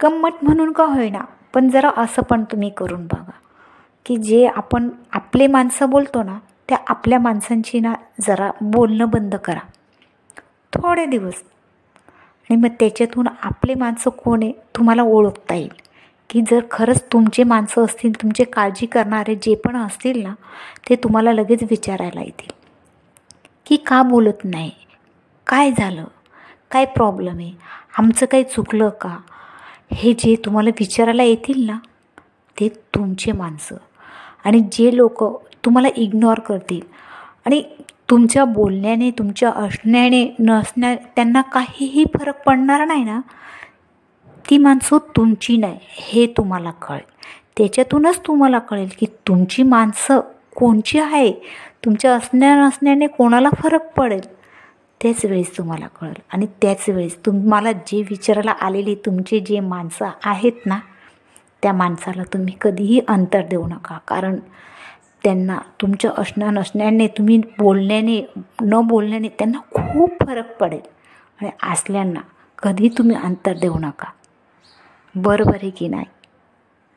गंमत म्हणून का होईना, पण जरा असं पण तुम्ही करून बघा की जे आपण आपले माणसं बोलतो ना, त्या आपल्या माणसांची ना जरा बोलणं बंद करा थोडे दिवस. आणि मग त्याच्यातून आपले माणसं कोण आहे तुम्हाला ओळखता येईल. की जर खरंच तुमचे माणसं असतील, तुमचे काळजी करणारे जे पण असतील ना, ते तुम्हाला लगेच विचारायला येतील की का बोलत नाही, काय झालं, काय प्रॉब्लेम आहे, आमचं काही चुकलं का. हे जे तुम्हाला विचारायला येतील ना, ते तुमचे माणसं. आणि जे लोक तुम्हाला इग्नोर करतील आणि तुमच्या बोलण्याने, तुमच्या असण्याने नसण्या त्यांना काहीही फरक पडणार नाही ना, ती माणसं तुमची नाही हे तुम्हाला कळेल. त्याच्यातूनच तुम्हाला कळेल की तुमची माणसं कोणची आहे, तुमच्या असण्या नसण्याने कोणाला फरक पडेल, त्याच वेळेस तुम्हाला कळेल. आणि त्याच वेळेस तुम्हाला जे विचारायला आलेली तुमचे जे माणसं आहेत ना, त्या माणसाला तुम्ही कधीही अंतर देऊ नका. कारण त्यांना तुमच्या असण्या नसण्याने, तुम्ही बोलण्याने न बोलण्याने त्यांना खूप फरक पडेल. आणि असल्यांना कधी तुम्ही अंतर देऊ नका. बरोबर आहे की नाही.